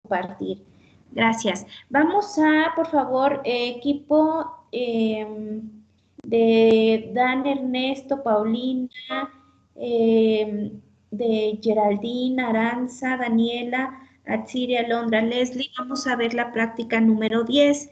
compartir. Gracias. Vamos a, por favor, equipo de Dan, Ernesto, Paulina, de Geraldine, Aranza, Daniela, Atsiria, Alondra, Leslie. Vamos a ver la práctica número 10.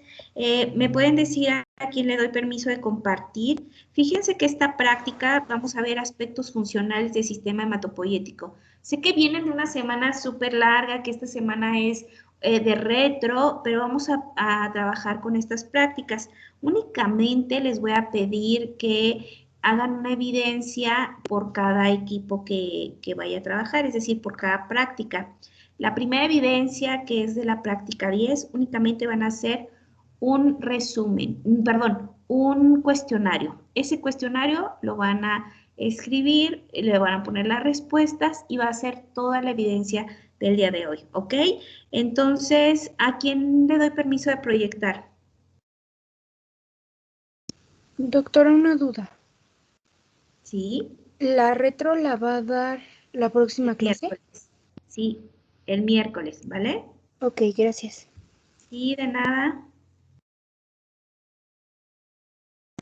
¿Me pueden decir a quién le doy permiso de compartir? Fíjense que esta práctica vamos a ver aspectos funcionales del sistema hematopoyético. Sé que vienen de una semana súper larga, que esta semana es de retro, pero vamos a trabajar con estas prácticas. Únicamente les voy a pedir que hagan una evidencia por cada equipo que vaya a trabajar, es decir, por cada práctica. La primera evidencia, que es de la práctica 10, únicamente van a hacer un resumen, perdón, un cuestionario. Ese cuestionario lo van a escribir, le van a poner las respuestas y va a ser toda la evidencia del día de hoy, ¿ok? Entonces, ¿a quién le doy permiso de proyectar? Doctora, una duda. Sí. ¿La retro la va a dar la próxima El clase? miércoles. Sí, el miércoles, ¿vale? Ok, gracias. Sí, de nada.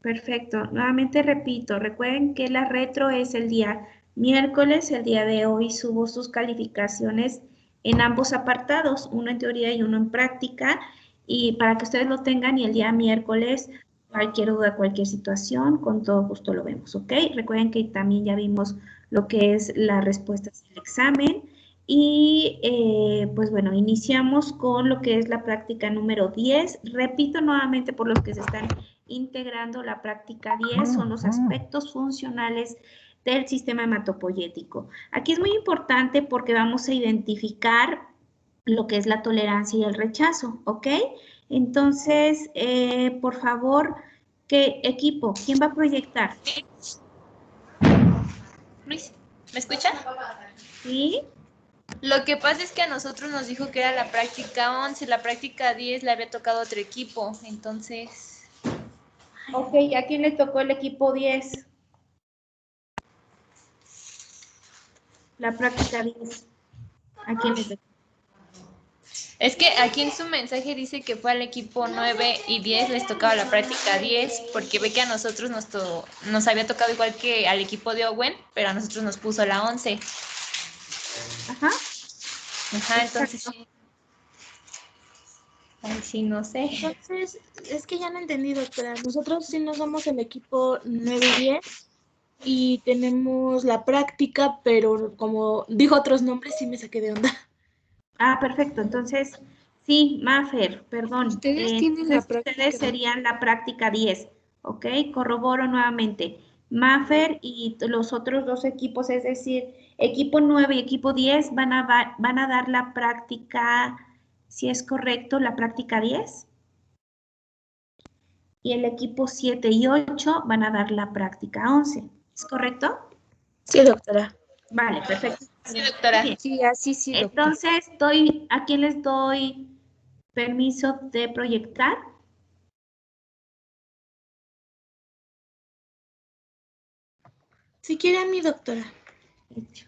Perfecto. Nuevamente repito, recuerden que la retro es el día miércoles, el día de hoy subo sus calificaciones en ambos apartados, uno en teoría y uno en práctica, y para que ustedes lo tengan y el día miércoles, cualquier duda, cualquier situación, con todo gusto lo vemos, ¿ok? Recuerden que también ya vimos lo que es las respuestas del examen y pues bueno, iniciamos con lo que es la práctica número 10. Repito nuevamente por los que se están integrando la práctica 10, son los aspectos funcionales del sistema hematopoyético. Aquí es muy importante porque vamos a identificar lo que es la tolerancia y el rechazo, ¿ok? Entonces, por favor, ¿qué equipo? ¿Quién va a proyectar? Luis, ¿me escucha? ¿Sí? Lo que pasa es que a nosotros nos dijo que era la práctica 11, la práctica 10 le había tocado otro equipo, entonces... Ok, ¿a quién le tocó el equipo 10? La práctica 10. ¿A quién le tocó? Es que aquí en su mensaje dice que fue al equipo 9 y 10 les tocaba la práctica 10, porque ve que a nosotros nos había tocado igual que al equipo de Owen, pero a nosotros nos puso la 11. Ajá. Ajá, entonces... Exacto. Ay, sí, no sé. Entonces, es que ya no entendí, doctora. Nosotros sí nos damos el equipo 9 y 10 y tenemos la práctica, pero como dijo otros nombres, sí me saqué de onda. Ah, perfecto. Entonces, sí, Mafer, perdón. Ustedes tienen la Entonces, ustedes práctica. serían la práctica 10, ¿ok? Corroboro nuevamente. Mafer y los otros dos equipos, es decir, equipo 9 y equipo 10, van a dar la práctica, si es correcto, la práctica 10. Y el equipo 7 y 8 van a dar la práctica 11. ¿Es correcto? Sí, doctora. Vale, perfecto. Sí, Muy doctora. bien. Sí, así sí, doctor. Entonces, ¿a quién les doy permiso de proyectar? Si quiere a mi doctora. Hecho.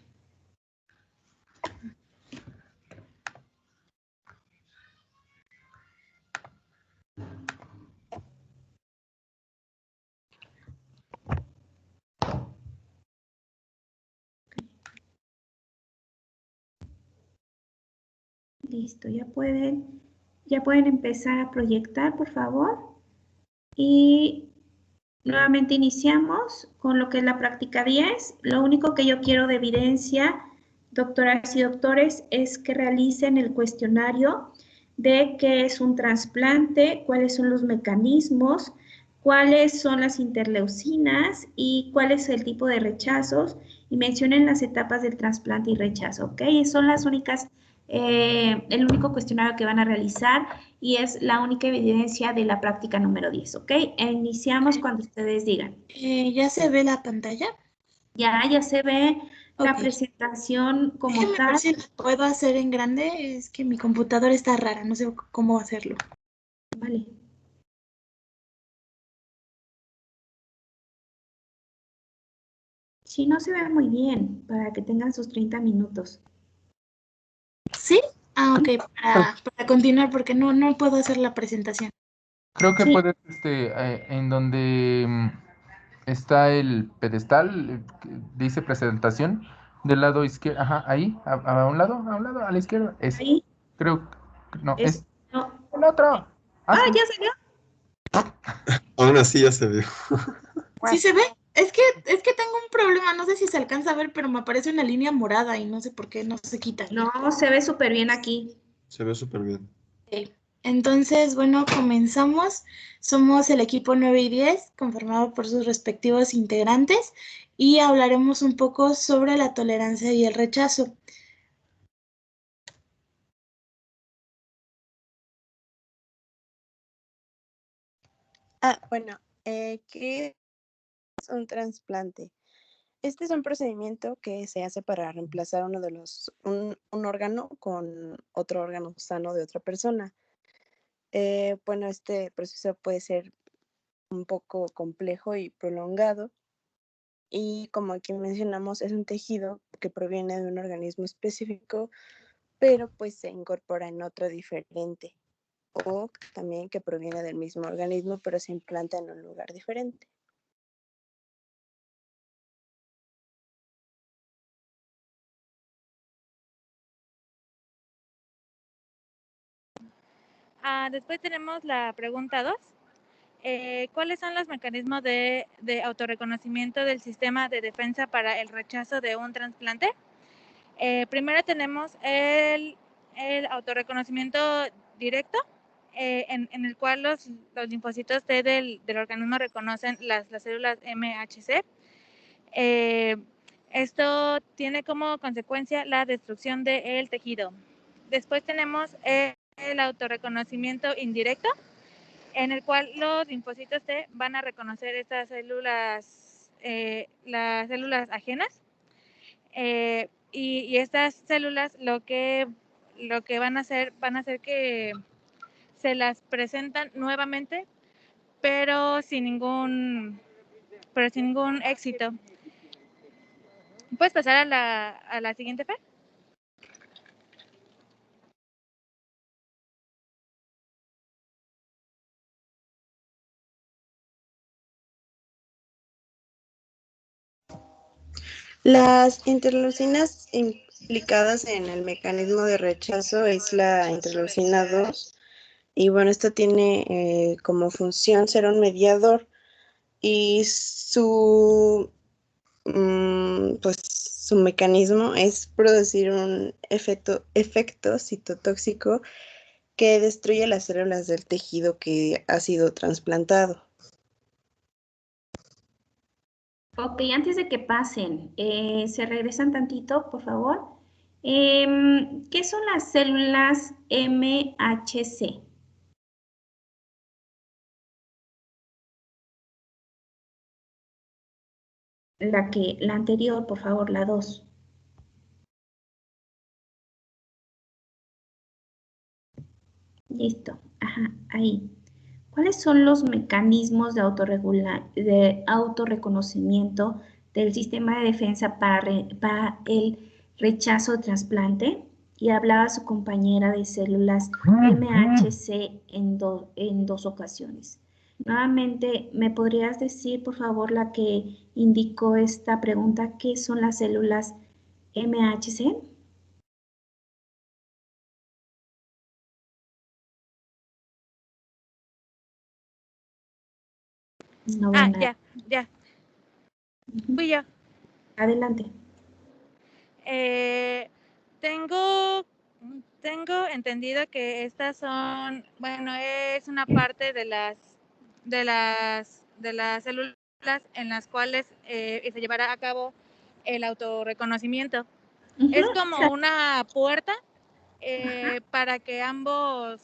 Listo, ya pueden empezar a proyectar, por favor. Y nuevamente iniciamos con lo que es la práctica 10. Lo único que yo quiero de evidencia, doctoras y doctores, es que realicen el cuestionario de qué es un trasplante, cuáles son los mecanismos, cuáles son las interleucinas y cuál es el tipo de rechazos y mencionen las etapas del trasplante y rechazo, ¿ok? Son las únicas, el único cuestionario que van a realizar y es la única evidencia de la práctica número 10, ¿ok? Iniciamos cuando ustedes digan. ¿Ya se ve la pantalla? Ya se ve la Ok. presentación como Déjeme ver tal. si lo puedo hacer en grande. Es que mi computadora está rara, no sé cómo hacerlo. Vale. Sí, no se ve muy bien para que tengan sus 30 minutos. ¿Sí? Ah, ok, para continuar, porque no puedo hacer la presentación. Creo que Sí. puedes, en donde está el pedestal, que dice presentación, del lado izquierdo, ajá, ahí, a un lado, a la izquierda, ese. Ahí Creo, no, es, es no. el otro. Ah, sí. Ya salió. Aún así ya se vio. ¿Sí se ve? Es que tengo un problema, no sé si se alcanza a ver, pero me aparece una línea morada y no sé por qué no se quita. No, se ve súper bien aquí. Se ve súper bien. Ok. Entonces, bueno, comenzamos. Somos el equipo 9 y 10, conformado por sus respectivos integrantes, y hablaremos un poco sobre la tolerancia y el rechazo. Bueno, ¿qué es un trasplante? Este es un procedimiento que se hace para reemplazar un órgano con otro órgano sano de otra persona. Bueno, este proceso puede ser un poco complejo y prolongado. Y como aquí mencionamos, es un tejido que proviene de un organismo específico, pero pues se incorpora en otro diferente. O también que proviene del mismo organismo, pero se implanta en un lugar diferente. Después tenemos la pregunta 2. ¿Cuáles son los mecanismos de autorreconocimiento del sistema de defensa para el rechazo de un trasplante? Primero tenemos el autorreconocimiento directo, en el cual los linfocitos T del organismo reconocen las células MHC. Esto tiene como consecuencia la destrucción del tejido. Después tenemos el autorreconocimiento indirecto, en el cual los linfocitos T van a reconocer estas células, las células ajenas, y estas células lo que van a hacer que se las presentan nuevamente, pero sin ningún éxito. ¿Puedes pasar a la siguiente, Fer? Las interleucinas implicadas en el mecanismo de rechazo es la interleucina 2 y bueno, esto tiene como función ser un mediador y pues su mecanismo es producir un efecto citotóxico que destruye las células del tejido que ha sido trasplantado. Ok, antes de que pasen, se regresan tantito, por favor. ¿Qué son las células MHC? La anterior, por favor, la 2. Listo, ajá, ahí. ¿Cuáles son los mecanismos de autorreconocimiento del sistema de defensa para el rechazo de trasplante? Y hablaba su compañera de células MHC en dos ocasiones. Nuevamente, ¿me podrías decir, por favor, la que indicó esta pregunta, qué son las células MHC? No veo nada. Ya. Ujú. Fui yo. Adelante. Tengo entendido que estas son, bueno, es una parte de las células en las cuales se llevará a cabo el autorreconocimiento. Es como una puerta para que ambos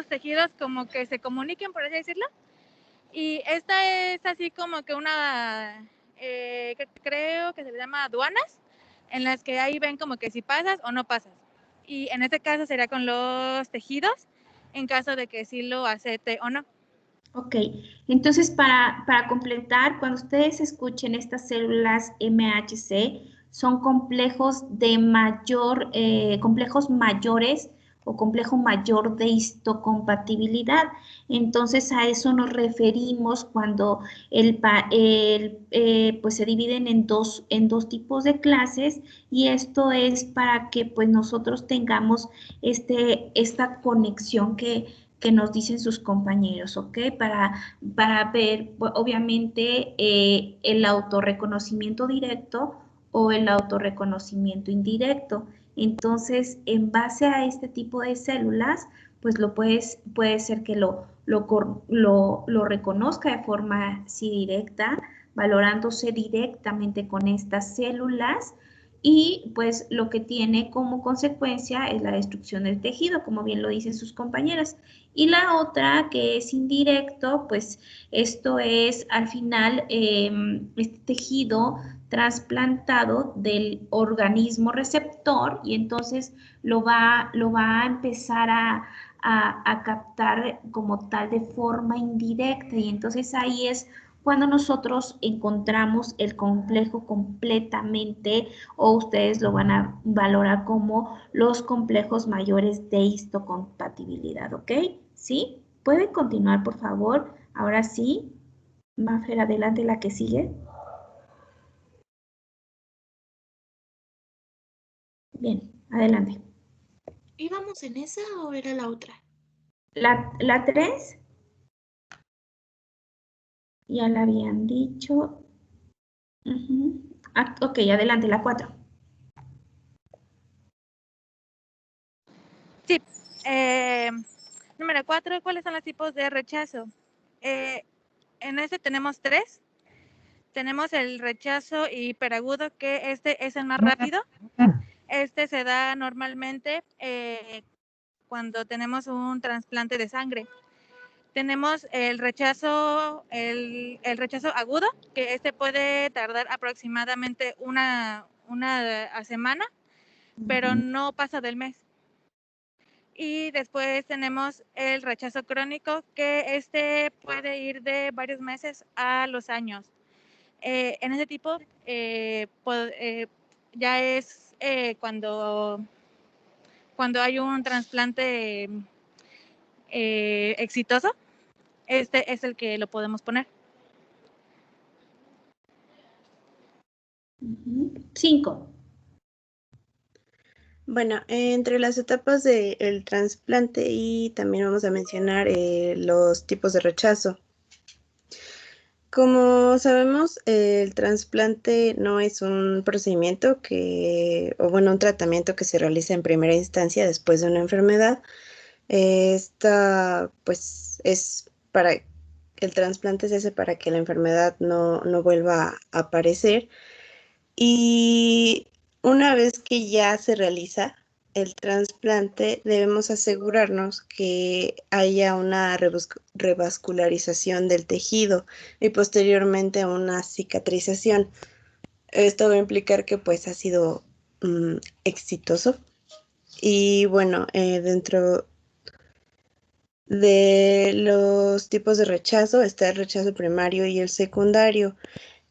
tejidos como que se comuniquen, por así decirlo. Y esta es así como que una, creo que se le llama aduanas, en las que ahí ven como que si pasas o no pasas. Y en este caso sería con los tejidos, en caso de que sí lo acepte o no. Ok, entonces para completar, cuando ustedes escuchen estas células MHC, son complejos de mayor, complejos mayores o complejo mayor de histocompatibilidad. Entonces a eso nos referimos cuando pues se dividen en dos tipos de clases, y esto es para que pues nosotros tengamos esta conexión que nos dicen sus compañeros, ¿ok? Para ver, obviamente, el autorreconocimiento directo o el autorreconocimiento indirecto. Entonces, en base a este tipo de células, pues puede ser que lo reconozca de forma sí directa, valorándose directamente con estas células, y pues lo que tiene como consecuencia es la destrucción del tejido, como bien lo dicen sus compañeras. Y la otra, que es indirecto, pues esto es al final este tejido trasplantado del organismo receptor, y entonces lo va a empezar a captar como tal de forma indirecta, y entonces ahí es cuando nosotros encontramos el complejo completamente, o ustedes lo van a valorar como los complejos mayores de histocompatibilidad, ¿ok? ¿Sí? ¿Pueden continuar, por favor? Ahora sí. Mafer, adelante, la que sigue. Bien, adelante. ¿Íbamos en esa o era la otra? La 3, ya la habían dicho. Ok, adelante, la 4. Sí. Número 4, ¿cuáles son los tipos de rechazo? En este tenemos 3. Tenemos el rechazo hiperagudo, que este es el más rápido. Este se da normalmente cuando tenemos un trasplante de sangre. Tenemos el rechazo agudo, que este puede tardar aproximadamente una semana, pero no pasa del mes. Y después tenemos el rechazo crónico, que este puede ir de varios meses a los años. En ese tipo ya es cuando hay un trasplante exitoso, este es el que lo podemos poner. 5. Bueno, entre las etapas del trasplante, y también vamos a mencionar los tipos de rechazo. Como sabemos, el trasplante no es un procedimiento un tratamiento que se realiza en primera instancia después de una enfermedad. Pues, el trasplante se hace para que la enfermedad no vuelva a aparecer. Y una vez que ya se realiza el trasplante, debemos asegurarnos que haya una revascularización del tejido y posteriormente una cicatrización. Esto va a implicar que pues ha sido exitoso. Y bueno, dentro de los tipos de rechazo está el rechazo primario y el secundario.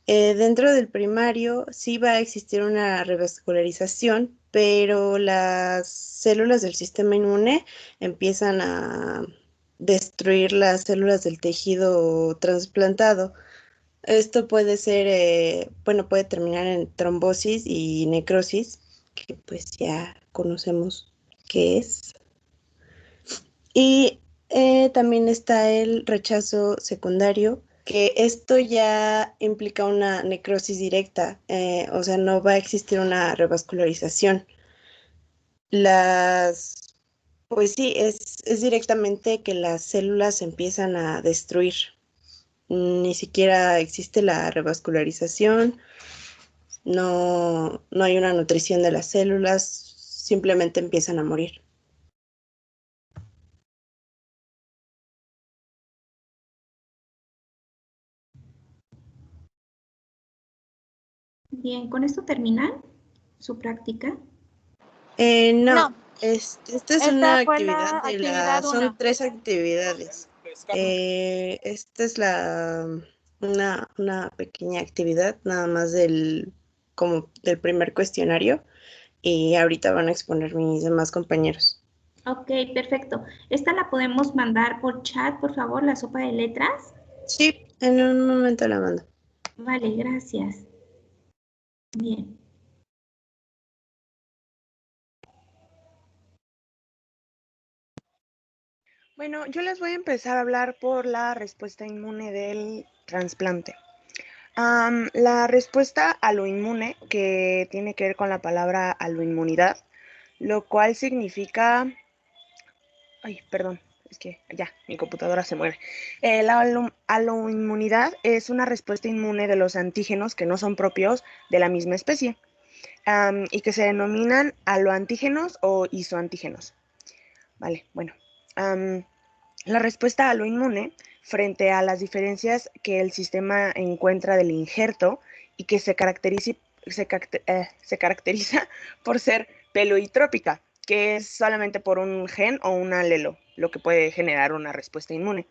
Dentro del primario sí va a existir una revascularización, pero las células del sistema inmune empiezan a destruir las células del tejido trasplantado. Esto puede ser, puede terminar en trombosis y necrosis, que pues ya conocemos qué es. Y también está el rechazo secundario, que esto ya implica una necrosis directa, o sea, no va a existir una revascularización. Pues sí, es directamente que las células se empiezan a destruir. Ni siquiera existe la revascularización, no hay una nutrición de las células, simplemente empiezan a morir. Bien, ¿con esto terminan su práctica? No. Esta es una actividad son 3 actividades. Esta es una pequeña actividad nada más del como del primer cuestionario y ahorita van a exponer mis demás compañeros. Ok, perfecto. Esta la podemos mandar por chat, por favor, la sopa de letras. Sí, en un momento la mando. Vale, gracias. Bien. Bueno, yo les voy a empezar a hablar por la respuesta inmune del trasplante. La respuesta a lo inmune, que tiene que ver con la palabra aloinmunidad, lo cual significa... Ay, perdón, es que ya, mi computadora se mueve. La aloinmunidad es una respuesta inmune de los antígenos que no son propios de la misma especie y que se denominan aloantígenos o isoantígenos. Vale, bueno. La respuesta a lo inmune frente a las diferencias que el sistema encuentra del injerto y que se caracteriza por ser peleotrópica, que es solamente por un gen o un alelo, lo que puede generar una respuesta inmune.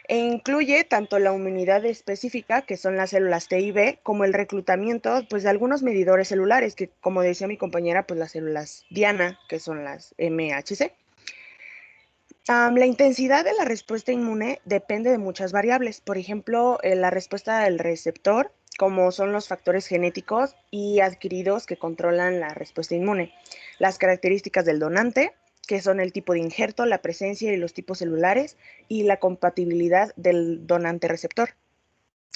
E incluye tanto la inmunidad específica, que son las células T y B, como el reclutamiento pues, de algunos medidores celulares, que como decía mi compañera, pues las células Diana, que son las MHC. La intensidad de la respuesta inmune depende de muchas variables, por ejemplo, la respuesta del receptor, como son los factores genéticos y adquiridos que controlan la respuesta inmune, las características del donante, que son el tipo de injerto, la presencia y los tipos celulares, y la compatibilidad del donante receptor.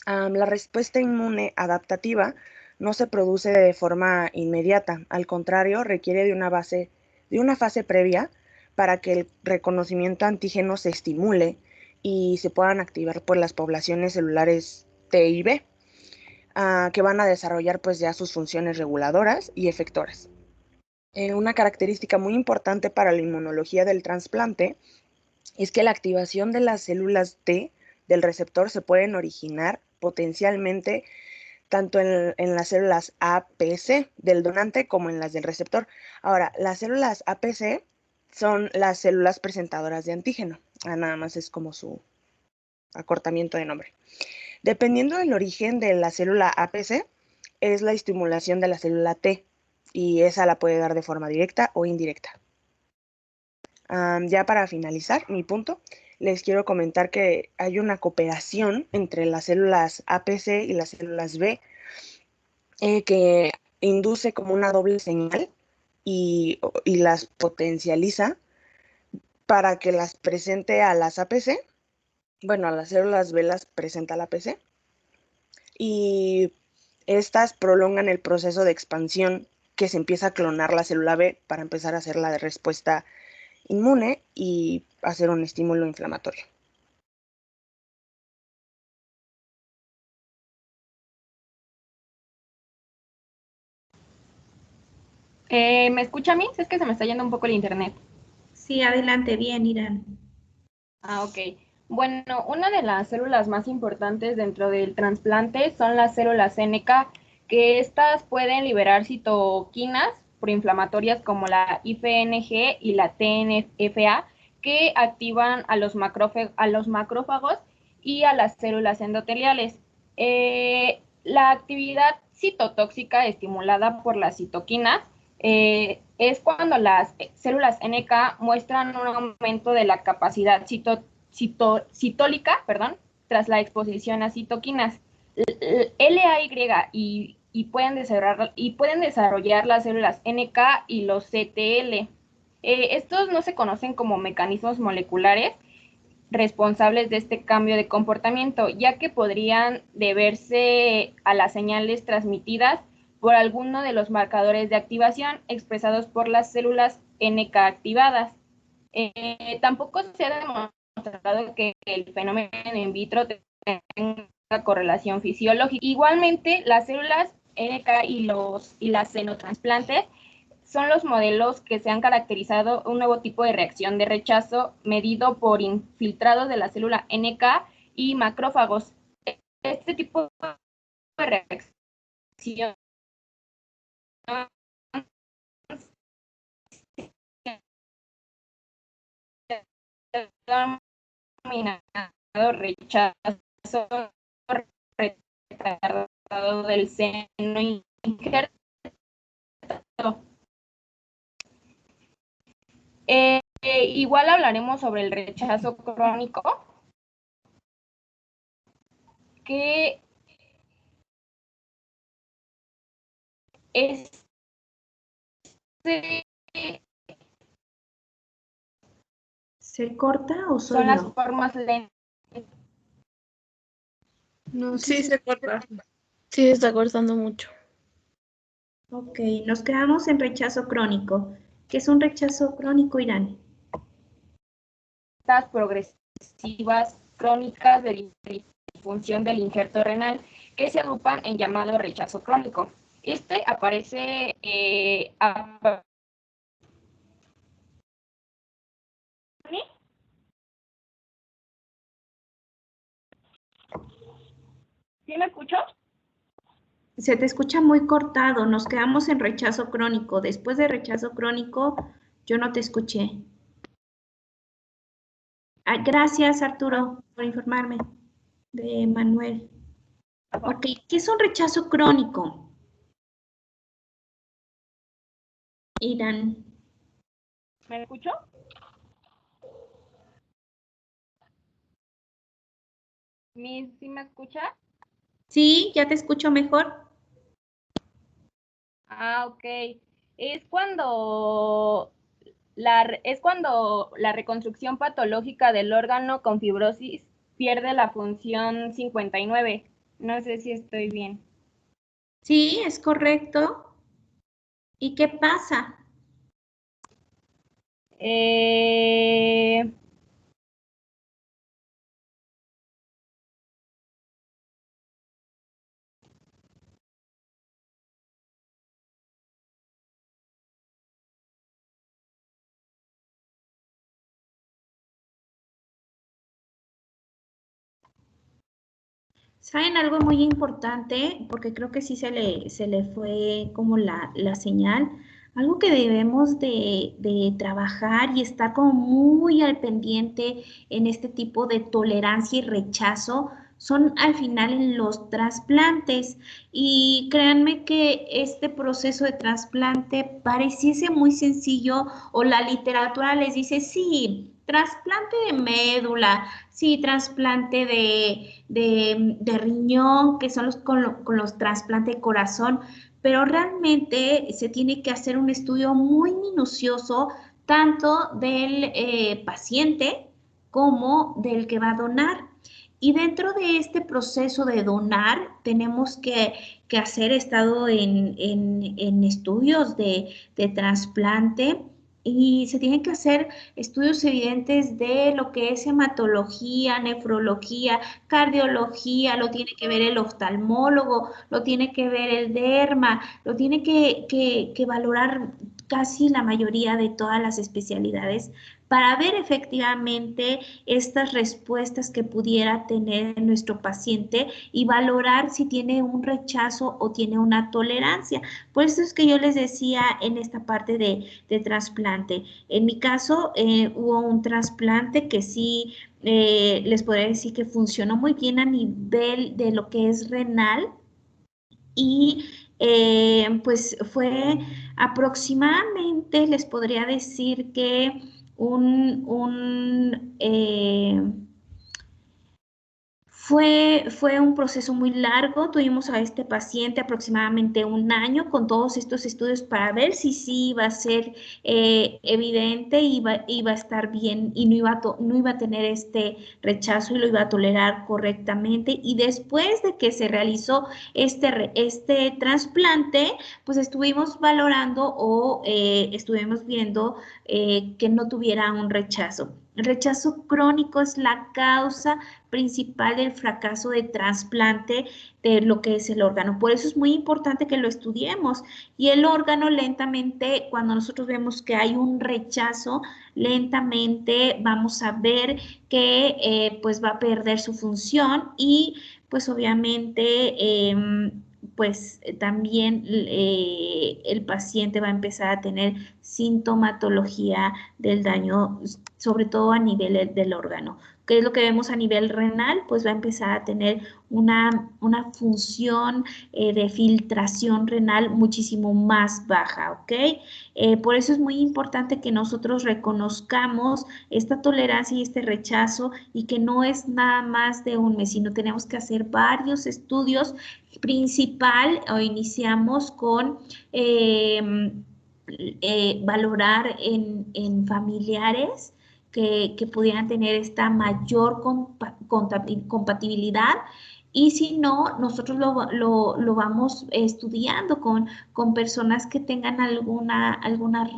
La respuesta inmune adaptativa no se produce de forma inmediata, al contrario, requiere de una fase previa para que el reconocimiento antígeno se estimule y se puedan activar por las poblaciones celulares T y B, que van a desarrollar pues ya sus funciones reguladoras y efectoras. Una característica muy importante para la inmunología del trasplante es que la activación de las células T del receptor se pueden originar potencialmente tanto en las células APC del donante como en las del receptor. Ahora, las células APC son las células presentadoras de antígeno. Nada más es como su acortamiento de nombre. Dependiendo del origen de la célula APC, es la estimulación de la célula T y esa la puede dar de forma directa o indirecta. Ya para finalizar mi punto, les quiero comentar que hay una cooperación entre las células APC y las células B que induce como una doble señal y las potencializa para que las presente a las APC. Bueno, a las células B las presenta la APC y estas prolongan el proceso de expansión que se empieza a clonar la célula B para empezar a hacer la respuesta inmune y hacer un estímulo inflamatorio. ¿Me escucha a mí? Es que se me está yendo un poco el internet. Sí, adelante, bien, Irán. Ok. Bueno, una de las células más importantes dentro del trasplante son las células NK, que estas pueden liberar citoquinas proinflamatorias como la IFNG y la TNFA, que activan a los macrófagos y a las células endoteliales. La actividad citotóxica estimulada por las citoquinas es cuando las células NK muestran un aumento de la capacidad citólica, tras la exposición a citoquinas. LAY y pueden desarrollar las células NK y los CTL. Estos no se conocen como mecanismos moleculares responsables de este cambio de comportamiento, ya que podrían deberse a las señales transmitidas por alguno de los marcadores de activación expresados por las células NK activadas. Tampoco se ha demostrado que el fenómeno in vitro tenga correlación fisiológica. Igualmente, las células NK y las xenotransplantes son los modelos que se han caracterizado un nuevo tipo de reacción de rechazo medido por infiltrados de la célula NK y macrófagos. Este tipo de reacción denominado rechazo retardado del seno injerto. Igual hablaremos sobre el rechazo crónico, que es ¿Se corta o soy son las yo? formas lentas. No, sí se corta. Sí, se está cortando mucho. Ok, nos quedamos en rechazo crónico. ¿Qué es un rechazo crónico, Irán? Progresivas crónicas de disfunción del injerto renal que se agrupan en llamado rechazo crónico. Este aparece ¿Sí me escuchó? Se te escucha muy cortado, nos quedamos en rechazo crónico. Después de rechazo crónico, yo no te escuché. Ah, gracias, Arturo, por informarme. De Manuel. Ok, ¿qué es un rechazo crónico? Irán. ¿Me escuchó? ¿Sí me escucha? Sí, ya te escucho mejor. Ah, ok. Es cuando la reconstrucción patológica del órgano con fibrosis pierde la función 59. No sé si estoy bien. Sí, es correcto. ¿Y qué pasa? ¿Saben algo muy importante? Porque creo que sí se le fue como la señal. Algo que debemos de trabajar y estar como muy al pendiente en este tipo de tolerancia y rechazo son al final en los trasplantes. Y créanme que este proceso de trasplante pareciese muy sencillo o la literatura les dice, sí, trasplante de médula, sí, trasplante de riñón, que son con los trasplantes de corazón, pero realmente se tiene que hacer un estudio muy minucioso tanto del paciente como del que va a donar. Y dentro de este proceso de donar, tenemos que hacer, estado en estudios de trasplante y se tienen que hacer estudios evidentes de lo que es hematología, nefrología, cardiología, lo tiene que ver el oftalmólogo, lo tiene que ver el derma, lo tiene que valorar casi la mayoría de todas las especialidades para ver efectivamente estas respuestas que pudiera tener nuestro paciente y valorar si tiene un rechazo o tiene una tolerancia. Por eso es que yo les decía en esta parte de trasplante. En mi caso hubo un trasplante que sí les podría decir que funcionó muy bien a nivel de lo que es renal y pues fue aproximadamente, les podría decir que un fue un proceso muy largo, tuvimos a este paciente aproximadamente un año con todos estos estudios para ver si sí iba a ser evidente, iba a estar bien y no iba a tener este rechazo y lo iba a tolerar correctamente. Y después de que se realizó este trasplante, pues estuvimos valorando o estuvimos viendo que no tuviera un rechazo. El rechazo crónico es la causa principal del fracaso de trasplante de lo que es el órgano. Por eso es muy importante que lo estudiemos. Y el órgano lentamente, cuando nosotros vemos que hay un rechazo, lentamente vamos a ver que pues va a perder su función y pues obviamente pues también el paciente va a empezar a tener sintomatología del daño, sobre todo a nivel del órgano. ¿qué es lo que vemos a nivel renal? Pues va a empezar a tener una función de filtración renal muchísimo más baja, ¿ok? Por eso es muy importante que nosotros reconozcamos esta tolerancia y este rechazo y que no es nada más de un mes, sino tenemos que hacer varios estudios. Principal, o iniciamos con valorar en familiares que pudieran tener esta mayor compatibilidad. Y si no, nosotros lo vamos estudiando con personas que tengan alguna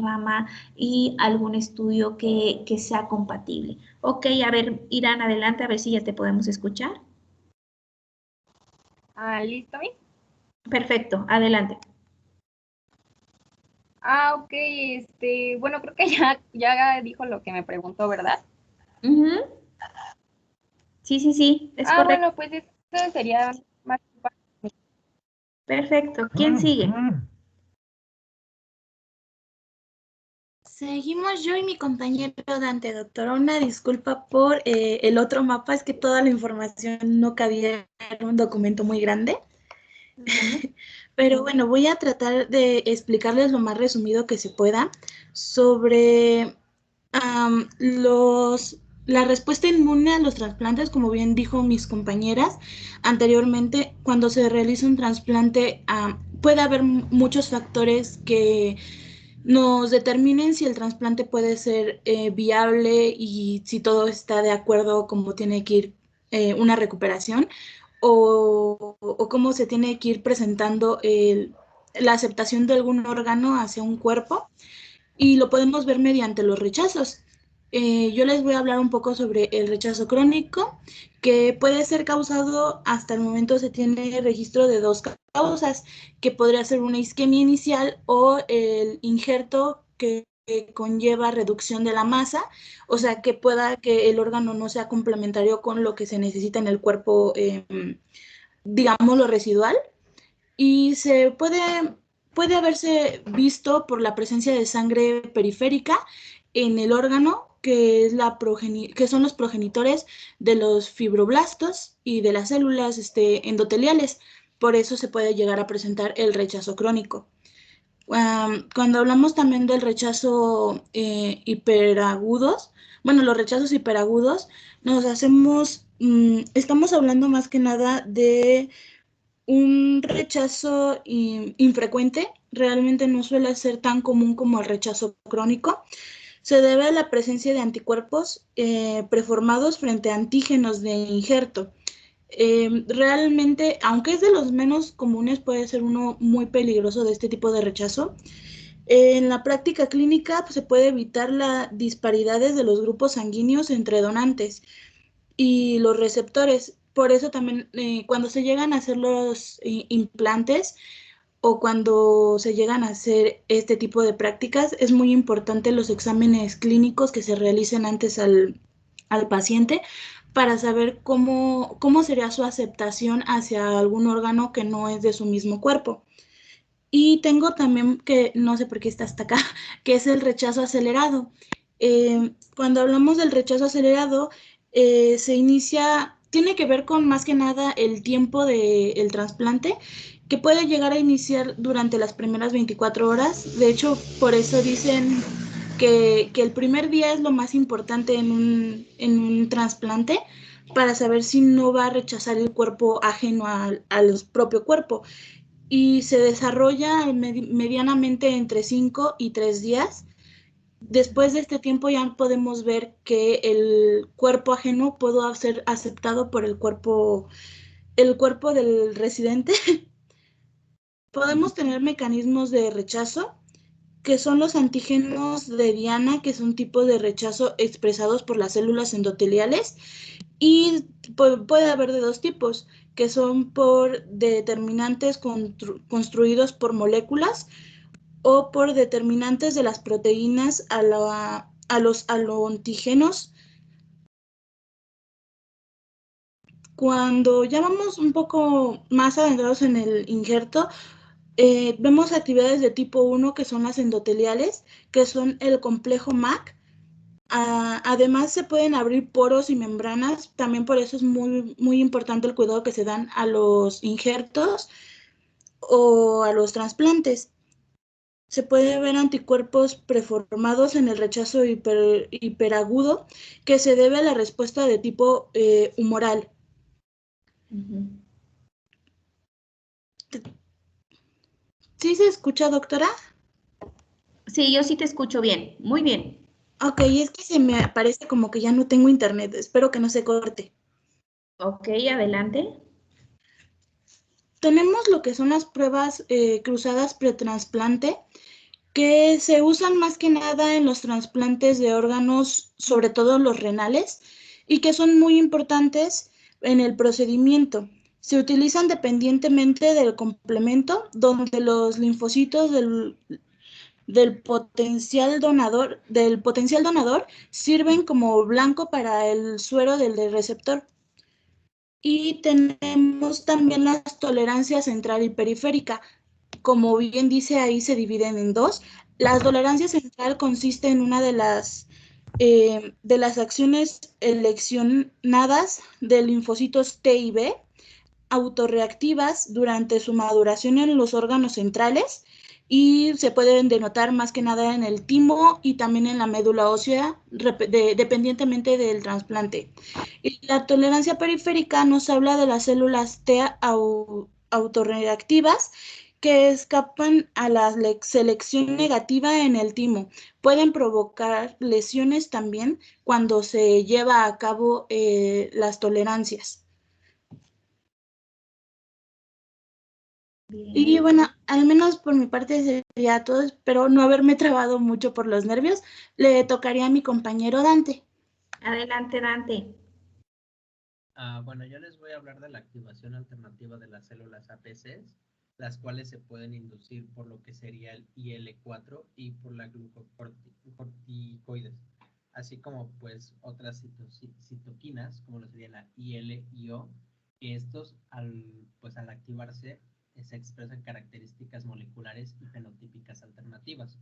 rama y algún estudio que sea compatible. Ok, a ver, Irán, adelante, a ver si ya te podemos escuchar. ¿Listo? Perfecto, adelante. Ok, bueno, creo que ya dijo lo que me preguntó, ¿verdad? Sí, es correcto. Bueno, pues eso sería más. Perfecto, ¿quién sigue? Seguimos yo y mi compañero Dante, doctora. Una disculpa por el otro mapa, es que toda la información no cabía en un documento muy grande. Pero bueno, voy a tratar de explicarles lo más resumido que se pueda sobre la respuesta inmune a los trasplantes. Como bien dijo mis compañeras anteriormente, cuando se realiza un trasplante puede haber muchos factores que nos determinen si el trasplante puede ser viable y si todo está de acuerdo como tiene que ir una recuperación o cómo se tiene que ir presentando la aceptación de algún órgano hacia un cuerpo, y lo podemos ver mediante los rechazos. Yo les voy a hablar un poco sobre el rechazo crónico, que puede ser causado, hasta el momento se tiene registro de dos causas, que podría ser una isquemia inicial o el injerto que conlleva reducción de la masa, o sea, que pueda que el órgano no sea complementario con lo que se necesita en el cuerpo, digamos, lo residual, y se puede haberse visto por la presencia de sangre periférica en el órgano, que es que son los progenitores de los fibroblastos y de las células endoteliales. Por eso se puede llegar a presentar el rechazo crónico. Cuando hablamos también del rechazo hiperagudos, bueno, los rechazos hiperagudos, estamos hablando más que nada de un rechazo infrecuente. Realmente no suele ser tan común como el rechazo crónico. Se debe a la presencia de anticuerpos preformados frente a antígenos de injerto. Realmente, aunque es de los menos comunes, puede ser uno muy peligroso de este tipo de rechazo. En la práctica clínica, pues, se puede evitar las disparidades de los grupos sanguíneos entre donantes y los receptores. Por eso también cuando se llegan a hacer los implantes o cuando se llegan a hacer este tipo de prácticas, es muy importante los exámenes clínicos que se realicen antes al paciente para saber cómo sería su aceptación hacia algún órgano que no es de su mismo cuerpo. Y tengo también, que no sé por qué está hasta acá, que es el rechazo acelerado. Cuando hablamos del rechazo acelerado, se inicia, tiene que ver con más que nada el tiempo del trasplante, que puede llegar a iniciar durante las primeras 24 horas. De hecho, por eso dicen que el primer día es lo más importante en un trasplante, para saber si no va a rechazar el cuerpo ajeno al propio cuerpo. Y se desarrolla medianamente entre 5 y 3 días. Después de este tiempo ya podemos ver que el cuerpo ajeno puede ser aceptado por el cuerpo del residente. Podemos tener mecanismos de rechazo, que son los antígenos de Diana, que son tipos de rechazo expresados por las células endoteliales, y puede haber de dos tipos, que son por determinantes construidos por moléculas o por determinantes de las proteínas a los antígenos. Cuando ya vamos un poco más adentrados en el injerto, vemos actividades de tipo 1, que son las endoteliales, que son el complejo MAC, Además, se pueden abrir poros y membranas. También por eso es muy, muy importante el cuidado que se dan a los injertos o a los trasplantes. Se puede ver anticuerpos preformados en el rechazo hiperagudo que se debe a la respuesta de tipo humoral. ¿Sí se escucha, doctora? Sí, yo sí te escucho bien. Muy bien. Ok, es que se me parece como que ya no tengo internet. Espero que no se corte. Ok, adelante. Tenemos lo que son las pruebas cruzadas pretransplante, que se usan más que nada en los trasplantes de órganos, sobre todo los renales, y que son muy importantes en el procedimiento. Se utilizan dependientemente del complemento, donde los linfocitos del potencial donador sirven como blanco para el suero del receptor. Y tenemos también las tolerancias central y periférica. Como bien dice, ahí se dividen en dos. La tolerancia central consiste en una de las acciones eleccionadas de linfocitos T y B, autorreactivas durante su maduración en los órganos centrales, y se pueden denotar más que nada en el timo y también en la médula ósea, dependientemente del trasplante. Y la tolerancia periférica nos habla de las células T autorreactivas que escapan a la selección negativa en el timo. Pueden provocar lesiones también cuando se lleva a cabo las tolerancias. Y Bien. bueno, al menos por mi parte sería todo. Espero no haberme trabado mucho por los nervios. Le tocaría a mi compañero Dante. Adelante, Dante. Bueno, yo les voy a hablar de la activación alternativa de las células APCs, las cuales se pueden inducir por lo que sería el IL-4 y por la glucocorticoides, así como pues otras citoquinas, como lo sería la IL-IO, que estos al activarse se expresan características moleculares y fenotípicas alternativas.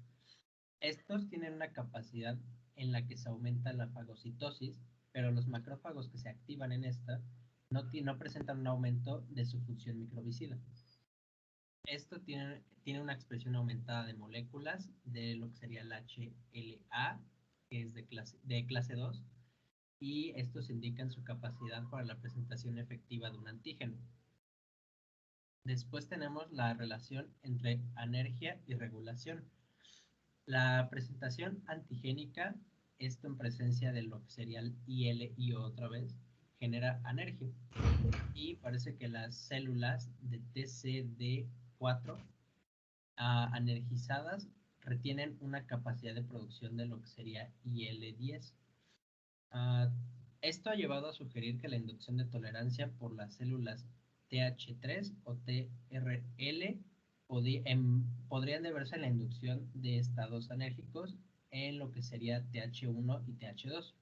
Estos tienen una capacidad en la que se aumenta la fagocitosis, pero los macrófagos que se activan en esta no presentan un aumento de su función microbicida. Esto tiene una expresión aumentada de moléculas de lo que sería el HLA, que es de clase 2, y estos indican su capacidad para la presentación efectiva de un antígeno. Después tenemos la relación entre anergia y regulación. La presentación antigénica, esto en presencia de lo que sería el IL-IO otra vez, genera anergia. Y parece que las células de TCD4 anergizadas retienen una capacidad de producción de lo que sería IL-10. Esto ha llevado a sugerir que la inducción de tolerancia por las células TH3 o TRL podrían deberse a la inducción de estados anérgicos en lo que sería TH1 y TH2.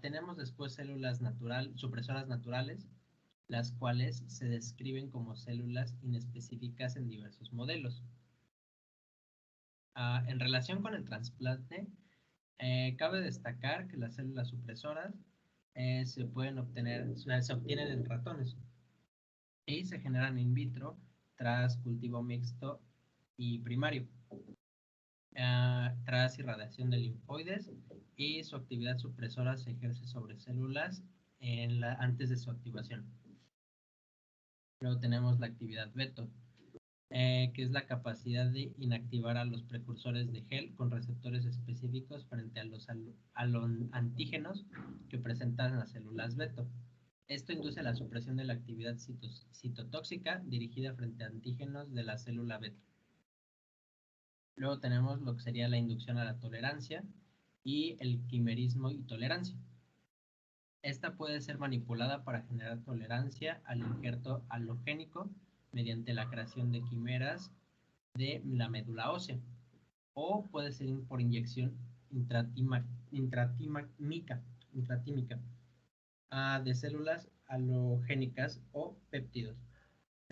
Tenemos después células supresoras naturales, las cuales se describen como células inespecíficas en diversos modelos. En relación con el trasplante, cabe destacar que las células supresoras se obtienen en ratones y se generan in vitro tras cultivo mixto y primario, tras irradiación de linfoides, y su actividad supresora se ejerce sobre células antes de su activación. Luego tenemos la actividad veto, que es la capacidad de inactivar a los precursores de gel con receptores específicos frente a los antígenos que presentan las células veto. Esto induce la supresión de la actividad citotóxica dirigida frente a antígenos de la célula beta. Luego tenemos lo que sería la inducción a la tolerancia y el quimerismo y tolerancia. Esta puede ser manipulada para generar tolerancia al injerto halogénico mediante la creación de quimeras de la médula ósea, o puede ser por inyección intratímica de células halogénicas o péptidos.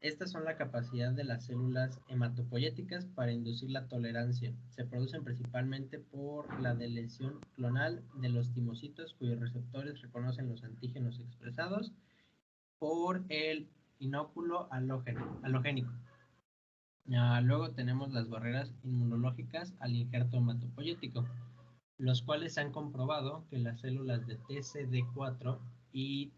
Estas son la capacidad de las células hematopoyéticas para inducir la tolerancia. Se producen principalmente por la deleción clonal de los timocitos cuyos receptores reconocen los antígenos expresados por el inóculo halogénico. Luego tenemos las barreras inmunológicas al injerto hematopoyético, los cuales han comprobado que las células de TCD4 y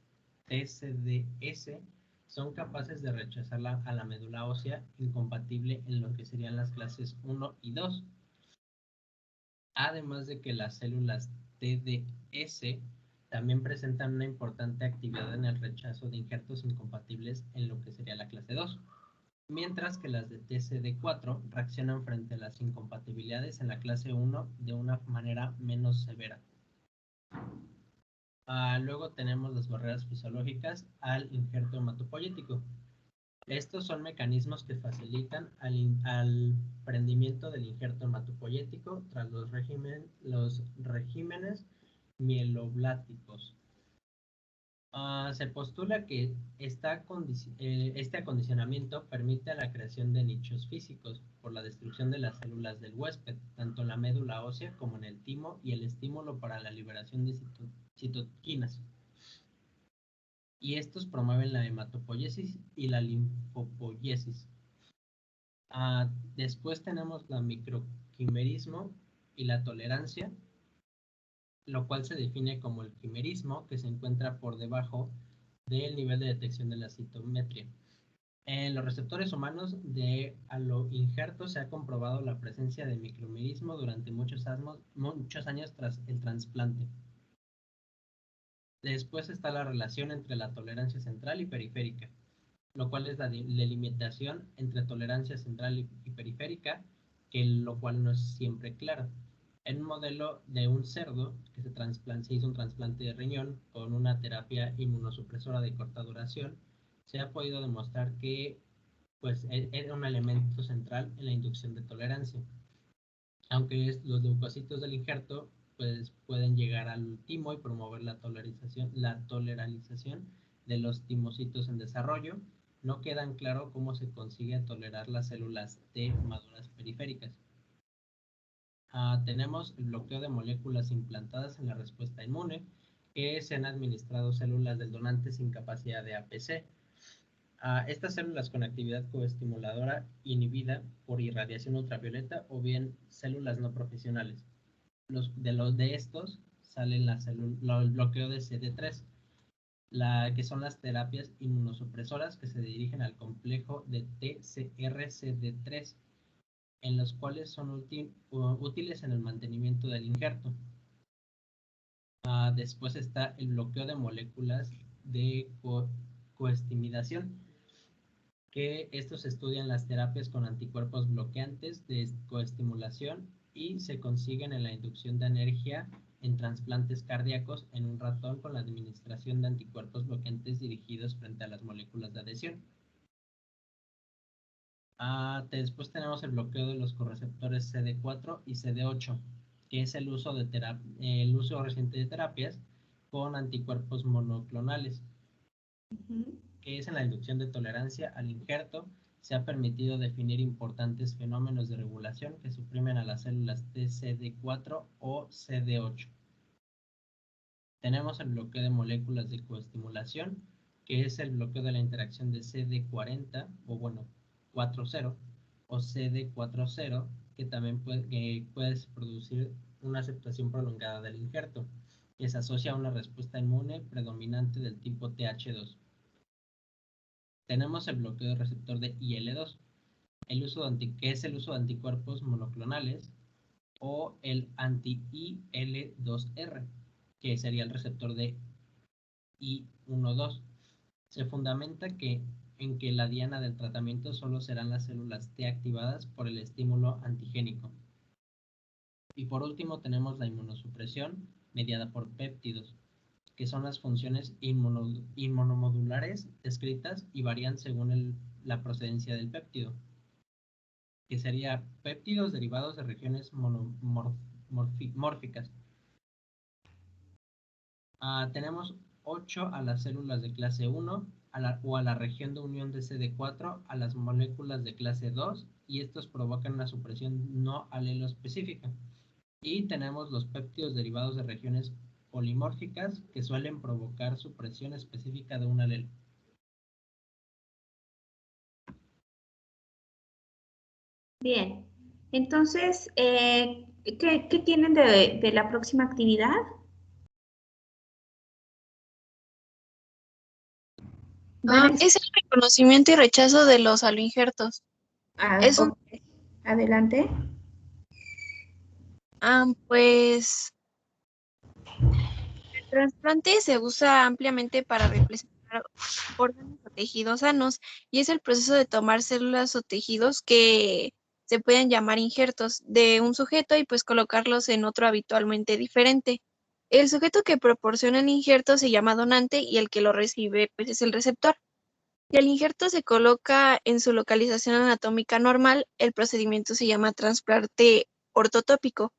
TCDS son capaces de rechazar a la médula ósea incompatible en lo que serían las clases 1 y 2. Además de que las células TDS también presentan una importante actividad en el rechazo de injertos incompatibles en lo que sería la clase 2, mientras que las de TCD4 reaccionan frente a las incompatibilidades en la clase 1 de una manera menos severa. Luego tenemos las barreras fisiológicas al injerto hematopoyético. Estos son mecanismos que facilitan al prendimiento del injerto hematopoyético tras los regímenes mielobláticos. Se postula que este acondicionamiento permite la creación de nichos físicos por la destrucción de las células del huésped, tanto en la médula ósea como en el timo, y el estímulo para la liberación de citoquinas. Y estos promueven la hematopoiesis y la linfopoiesis. Después tenemos la microquimerismo y la tolerancia, lo cual se define como el quimerismo que se encuentra por debajo del nivel de detección de la citometría. En los receptores humanos de aloinjerto se ha comprobado la presencia de microquimerismo durante muchos años tras el trasplante. Después está la relación entre la tolerancia central y periférica, lo cual es la delimitación entre tolerancia central y periférica, lo cual no es siempre claro. En un modelo de un cerdo que se hizo un trasplante de riñón con una terapia inmunosupresora de corta duración, se ha podido demostrar que pues, era un elemento central en la inducción de tolerancia. Aunque los leucocitos del injerto pues, pueden llegar al timo y promover la toleralización de los timocitos en desarrollo, no quedan claro cómo se consigue tolerar las células T maduras periféricas. Tenemos el bloqueo de moléculas implantadas en la respuesta inmune, que se han administrado células del donante sin capacidad de APC. Estas células con actividad coestimuladora inhibida por irradiación ultravioleta o bien células no profesionales. De estos salen el bloqueo de CD3, que son las terapias inmunosupresoras que se dirigen al complejo de TCR-CD3, en los cuales son útiles en el mantenimiento del injerto. Después está el bloqueo de moléculas de coestimulación, que estos estudian las terapias con anticuerpos bloqueantes de coestimulación y se consiguen en la inducción de energía en trasplantes cardíacos en un ratón con la administración de anticuerpos bloqueantes dirigidos frente a las moléculas de adhesión. Después tenemos el bloqueo de los correceptores CD4 y CD8, que es el uso reciente de terapias con anticuerpos monoclonales, que es en la inducción de tolerancia al injerto. Se ha permitido definir importantes fenómenos de regulación que suprimen a las células TCD4 o CD8. Tenemos el bloqueo de moléculas de coestimulación, que es el bloqueo de la interacción de CD40 o 40 o CD40, que también puede producir una aceptación prolongada del injerto, que se asocia a una respuesta inmune predominante del tipo TH2. Tenemos el bloqueo del receptor de IL-2, que es el uso de anticuerpos monoclonales, o el anti-IL-2R, que sería el receptor de I12. Se fundamenta en que la diana del tratamiento solo serán las células T activadas por el estímulo antigénico. Y por último tenemos la inmunosupresión mediada por péptidos, que son las funciones inmunomodulares descritas y varían según la procedencia del péptido, que sería péptidos derivados de regiones mórficas. Tenemos 8 a las células de clase 1 o a la región de unión de CD4 a las moléculas de clase 2 y estos provocan una supresión no alelo específica. Y tenemos los péptidos derivados de regiones polimórficas que suelen provocar supresión específica de un alelo. Bien, entonces, ¿qué tienen de la próxima actividad? Es el reconocimiento y rechazo de los aloinjertos. Ok. Adelante. Pues el trasplante se usa ampliamente para representar órganos o tejidos sanos y es el proceso de tomar células o tejidos que se pueden llamar injertos de un sujeto y pues colocarlos en otro habitualmente diferente. El sujeto que proporciona el injerto se llama donante y el que lo recibe pues es el receptor. Si el injerto se coloca en su localización anatómica normal, el procedimiento se llama trasplante ortotópico.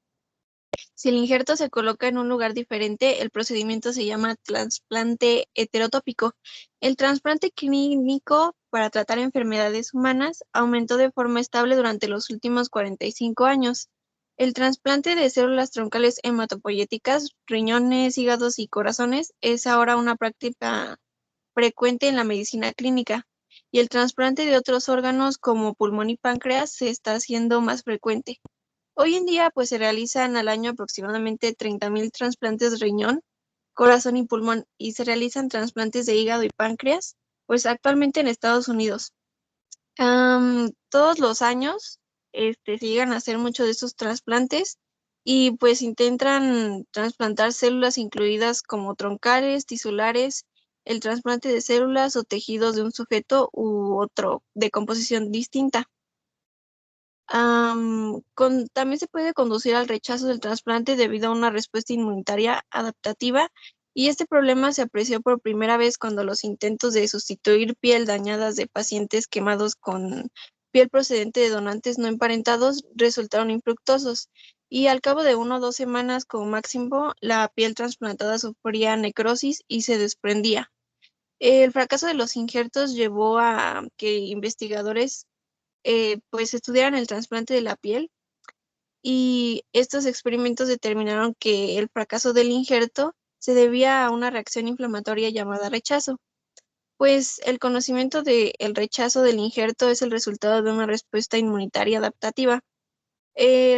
Si el injerto se coloca en un lugar diferente, el procedimiento se llama trasplante heterotópico. El trasplante clínico para tratar enfermedades humanas aumentó de forma estable durante los últimos 45 años. El trasplante de células troncales hematopoyéticas, riñones, hígados y corazones es ahora una práctica frecuente en la medicina clínica, y el trasplante de otros órganos como pulmón y páncreas se está haciendo más frecuente. Hoy en día, pues se realizan al año aproximadamente 30,000 trasplantes de riñón, corazón y pulmón, y se realizan trasplantes de hígado y páncreas, pues actualmente en Estados Unidos. Todos los años se llegan a hacer muchos de esos trasplantes y pues intentan trasplantar células incluidas como troncales, tisulares, el trasplante de células o tejidos de un sujeto u otro de composición distinta. También se puede conducir al rechazo del trasplante debido a una respuesta inmunitaria adaptativa, y este problema se apreció por primera vez cuando los intentos de sustituir piel dañadas de pacientes quemados con piel procedente de donantes no emparentados resultaron infructuosos, y al cabo de 1 o 2 semanas como máximo, la piel trasplantada sufría necrosis y se desprendía. El fracaso de los injertos llevó a que investigadores pues estudiaran el trasplante de la piel, y estos experimentos determinaron que el fracaso del injerto se debía a una reacción inflamatoria llamada rechazo. Pues el conocimiento del rechazo del injerto es el resultado de una respuesta inmunitaria adaptativa.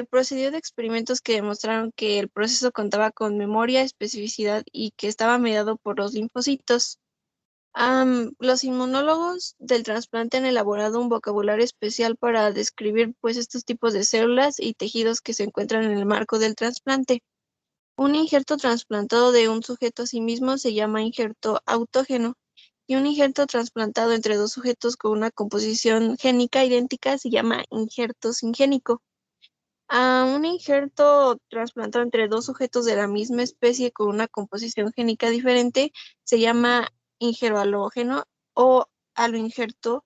Procedió de experimentos que demostraron que el proceso contaba con memoria, especificidad y que estaba mediado por los linfocitos. Los inmunólogos del trasplante han elaborado un vocabulario especial para describir pues estos tipos de células y tejidos que se encuentran en el marco del trasplante. Un injerto trasplantado de un sujeto a sí mismo se llama injerto autógeno, y un injerto trasplantado entre dos sujetos con una composición génica idéntica se llama injerto singénico. Un injerto trasplantado entre dos sujetos de la misma especie con una composición génica diferente se llama injervalógeno o aloinjerto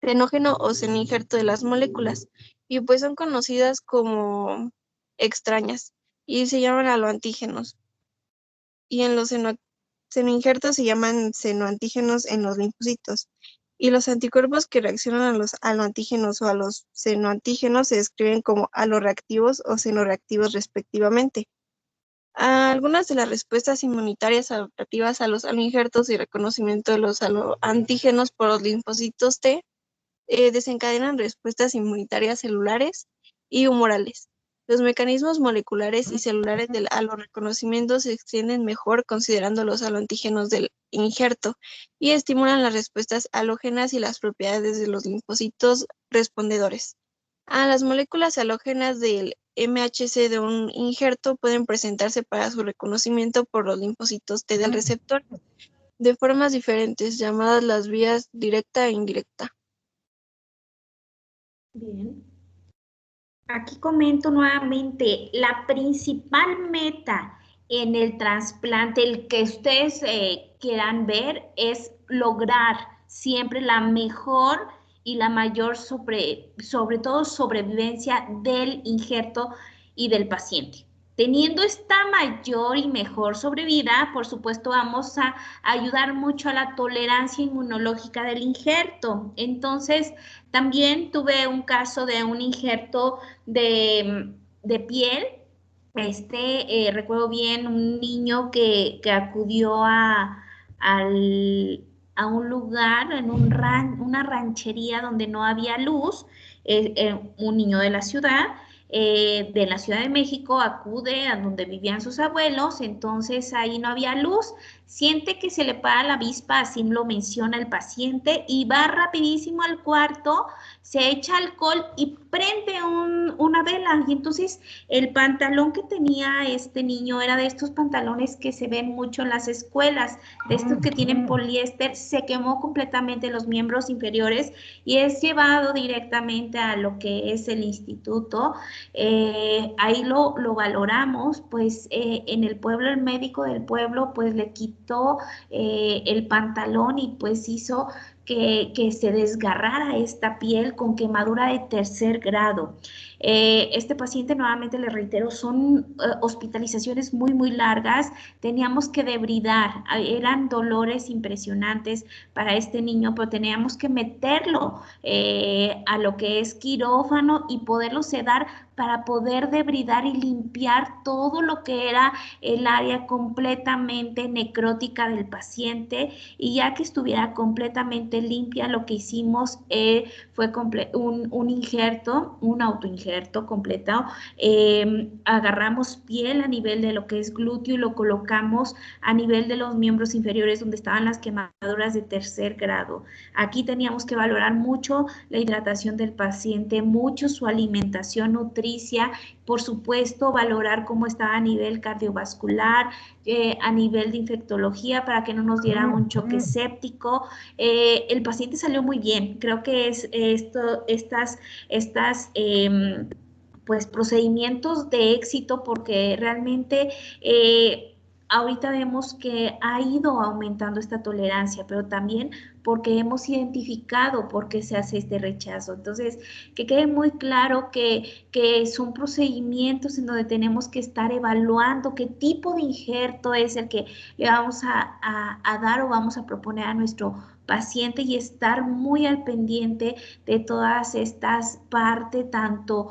xenógeno o xeninjerto de las moléculas, y pues son conocidas como extrañas y se llaman aloantígenos, y en los xenoinjertos se llaman xenoantígenos en los linfocitos, y los anticuerpos que reaccionan a los aloantígenos o a los xenoantígenos se describen como aloreactivos o xenoreactivos respectivamente. Algunas de las respuestas inmunitarias adaptativas a los aloinjertos y reconocimiento de los aloantígenos por los linfocitos T desencadenan respuestas inmunitarias celulares y humorales. Los mecanismos moleculares y celulares del aloreconocimiento se extienden mejor considerando los aloantígenos del injerto y estimulan las respuestas halógenas y las propiedades de los linfocitos respondedores. Las moléculas halógenas del MHC de un injerto pueden presentarse para su reconocimiento por los linfocitos T del receptor de formas diferentes, llamadas las vías directa e indirecta. Bien. Aquí comento nuevamente, la principal meta en el trasplante, el que ustedes quieran ver, es lograr siempre la mejor y la mayor sobre todo sobrevivencia del injerto y del paciente. Teniendo esta mayor y mejor sobrevida, por supuesto, vamos a ayudar mucho a la tolerancia inmunológica del injerto. Entonces, también tuve un caso de un injerto de piel. Recuerdo bien un niño que acudió a un lugar, en una ranchería donde no había luz, un niño de la ciudad de México, acude a donde vivían sus abuelos, entonces ahí no había luz, siente que se le para la avispa, así lo menciona el paciente, y va rapidísimo al cuarto, se echa alcohol y prende una vela, y entonces el pantalón que tenía este niño era de estos pantalones que se ven mucho en las escuelas, de estos que tienen poliéster, se quemó completamente los miembros inferiores y es llevado directamente a lo que es el instituto. Ahí lo valoramos, pues en el pueblo, el médico del pueblo pues le quitó el pantalón y pues hizo que se desgarrara esta piel con quemadura de 3er grado. Este paciente, nuevamente le reitero, son hospitalizaciones muy, muy largas, teníamos que debridar, eran dolores impresionantes para este niño, pero teníamos que meterlo a lo que es quirófano y poderlo sedar para poder debridar y limpiar todo lo que era el área completamente necrótica del paciente, y ya que estuviera completamente limpia, lo que hicimos fue un injerto, un autoinjerto completo. Agarramos piel a nivel de lo que es glúteo y lo colocamos a nivel de los miembros inferiores donde estaban las quemaduras de 3er grado. Aquí teníamos que valorar mucho la hidratación del paciente, mucho su alimentación nutricia, por supuesto valorar cómo estaba a nivel cardiovascular, a nivel de infectología para que no nos diera un choque séptico. El paciente salió muy bien, creo que pues procedimientos de éxito, porque realmente ahorita vemos que ha ido aumentando esta tolerancia, pero también porque hemos identificado por qué se hace este rechazo. Entonces, que quede muy claro que son procedimientos en donde tenemos que estar evaluando qué tipo de injerto es el que le vamos a dar o vamos a proponer a nuestro paciente, y estar muy al pendiente de todas estas partes, tanto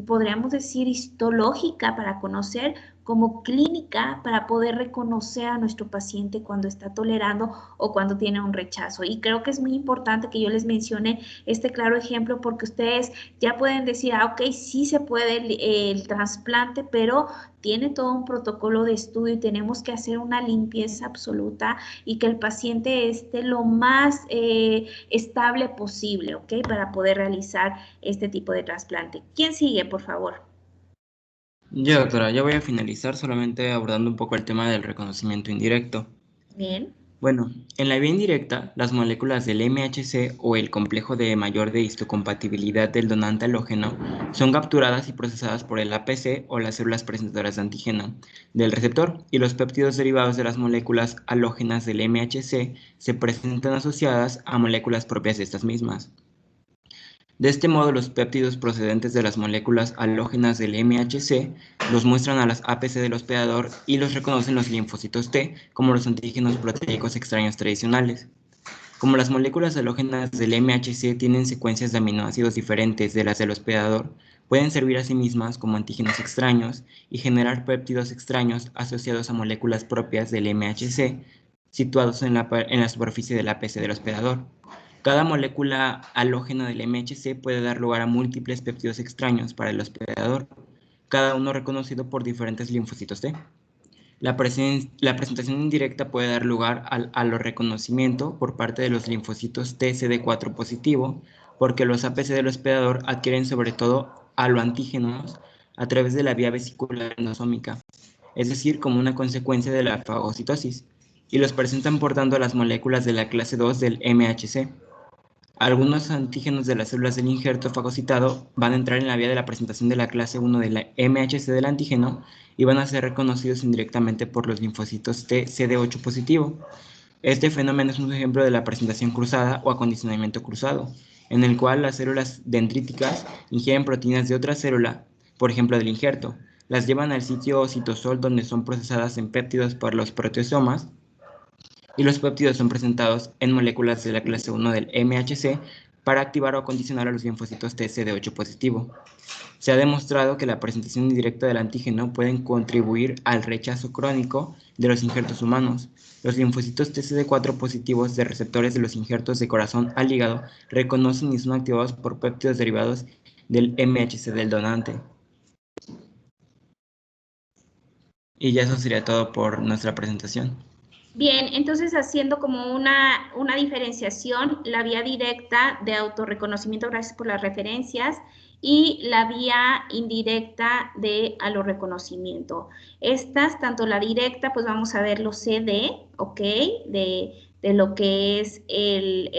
podríamos decir histológica para conocer, como clínica para poder reconocer a nuestro paciente cuando está tolerando o cuando tiene un rechazo. Y creo que es muy importante que yo les mencione este claro ejemplo, porque ustedes ya pueden decir, ok, sí se puede el trasplante, pero tiene todo un protocolo de estudio y tenemos que hacer una limpieza absoluta y que el paciente esté lo más estable posible, ¿ok? Para poder realizar este tipo de trasplante. ¿Quién sigue, por favor? Ya, doctora, ya voy a finalizar solamente abordando un poco el tema del reconocimiento indirecto. Bien. Bueno, en la vía indirecta, las moléculas del MHC o el complejo de mayor de histocompatibilidad del donante halógeno son capturadas y procesadas por el APC o las células presentadoras de antígeno del receptor, y los péptidos derivados de las moléculas halógenas del MHC se presentan asociadas a moléculas propias de estas mismas. De este modo, los péptidos procedentes de las moléculas halógenas del MHC los muestran a las APC del hospedador y los reconocen los linfocitos T como los antígenos proteicos extraños tradicionales. Como las moléculas halógenas del MHC tienen secuencias de aminoácidos diferentes de las del hospedador, pueden servir a sí mismas como antígenos extraños y generar péptidos extraños asociados a moléculas propias del MHC situados en la superficie del APC del hospedador. Cada molécula halógena del MHC puede dar lugar a múltiples péptidos extraños para el hospedador, cada uno reconocido por diferentes linfocitos T. La presentación indirecta puede dar lugar a lo reconocimiento por parte de los linfocitos T CD4 positivo, porque los APC del hospedador adquieren sobre todo aloantígenos a través de la vía vesicular endosómica, es decir, como una consecuencia de la fagocitosis, y los presentan portando las moléculas de la clase 2 del MHC. Algunos antígenos de las células del injerto fagocitado van a entrar en la vía de la presentación de la clase 1 de la MHC del antígeno y van a ser reconocidos indirectamente por los linfocitos T CD8 positivo. Este fenómeno es un ejemplo de la presentación cruzada o acondicionamiento cruzado, en el cual las células dendríticas ingieren proteínas de otra célula por ejemplo del injerto. Las llevan al sitio citosol donde son procesadas en péptidos por los proteosomas y los péptidos son presentados en moléculas de la clase 1 del MHC para activar o condicionar a los linfocitos TCD8 positivo. Se ha demostrado que la presentación indirecta del antígeno puede contribuir al rechazo crónico de los injertos humanos. Los linfocitos TCD4 positivos de receptores de los injertos de corazón al hígado reconocen y son activados por péptidos derivados del MHC del donante. Y ya eso sería todo por nuestra presentación. Bien, entonces haciendo como una diferenciación, la vía directa de autorreconocimiento gracias por las referencias y la vía indirecta de alorreconocimiento. Estas, tanto la directa, pues vamos a ver los CD, ¿ok? De lo que es el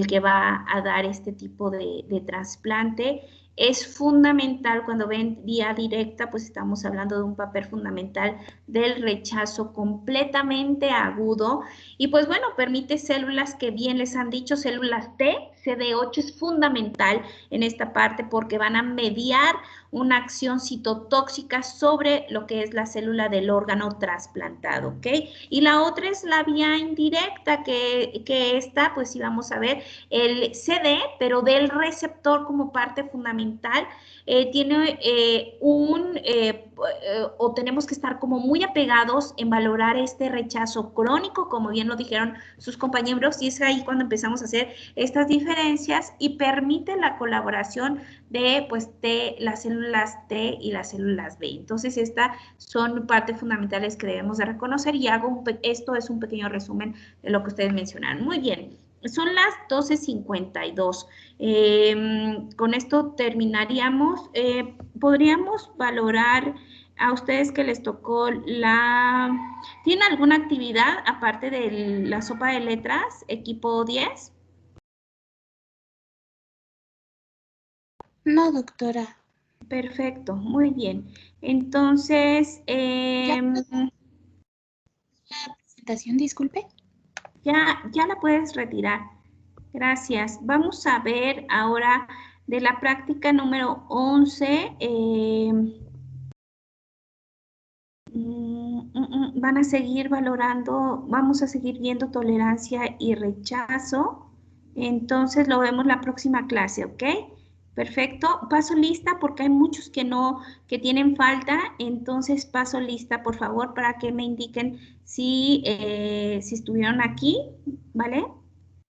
que va a dar este tipo de trasplante. Es fundamental cuando ven vía directa, pues estamos hablando de un papel fundamental del rechazo completamente agudo y pues bueno, permite células que bien les han dicho, células T, CD8 es fundamental en esta parte porque van a mediar una acción citotóxica sobre lo que es la célula del órgano trasplantado, ¿ok? Y la otra es la vía indirecta que esta, pues sí vamos a ver el CD, pero del receptor como parte fundamental, tiene o tenemos que estar como muy apegados en valorar este rechazo crónico, como bien lo dijeron sus compañeros, y es ahí cuando empezamos a hacer estas diferencias y permite la colaboración de pues las células T y las células B. Entonces, estas son partes fundamentales que debemos de reconocer y esto es un pequeño resumen de lo que ustedes mencionaron. Muy bien. Son las 12:52. Con esto terminaríamos. Podríamos valorar a ustedes que les tocó ¿Tienen alguna actividad aparte de la sopa de letras, equipo 10? No, doctora. Perfecto, muy bien. Entonces, la presentación, disculpe. Ya la puedes retirar. Gracias. Vamos a ver ahora de la práctica número 11. Van a seguir valorando, vamos a seguir viendo tolerancia y rechazo. Entonces lo vemos la próxima clase, ¿ok? Perfecto. Paso lista porque hay muchos que tienen falta. Entonces paso lista, por favor, para que me indiquen si estuvieron aquí, ¿vale?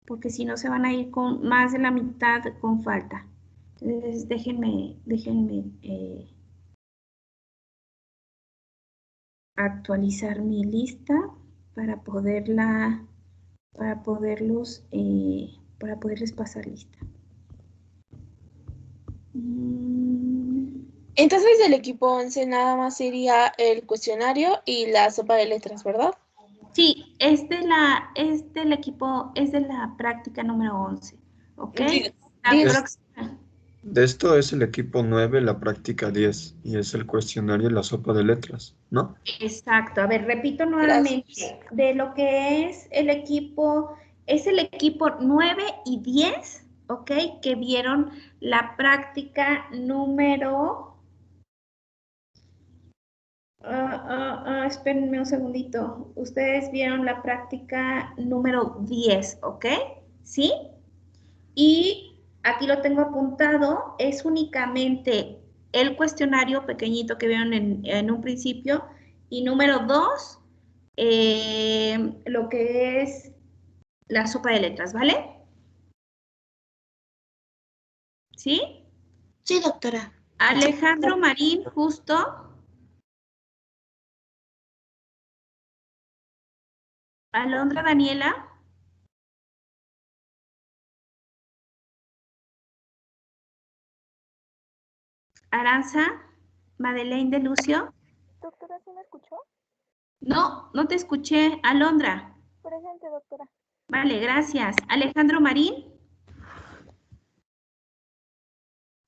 Porque si no se van a ir con más de la mitad con falta. Entonces déjenme actualizar mi lista para poderles pasar lista. Entonces del equipo 11 nada más sería el cuestionario y la sopa de letras, ¿verdad? Sí, es de la práctica número 11, ¿ok? De esto es el equipo 9, la práctica 10, y es el cuestionario y la sopa de letras, ¿no? Exacto. A ver, repito nuevamente. Gracias. De lo que es el equipo 9 y 10, ¿ok? Que vieron la práctica número... espérenme un segundito. Ustedes vieron la práctica número 10, ¿ok? ¿Sí? Y aquí lo tengo apuntado, es únicamente el cuestionario pequeñito que vieron en un principio. Y número 2, lo que es la sopa de letras, ¿vale? ¿Sí? Sí, doctora. Alejandro Marín, justo. Alondra Daniela. Aranza, Madeleine de Lucio. Doctora, ¿sí me escuchó? No, no te escuché. Alondra. Presente, doctora. Vale, gracias. Alejandro Marín.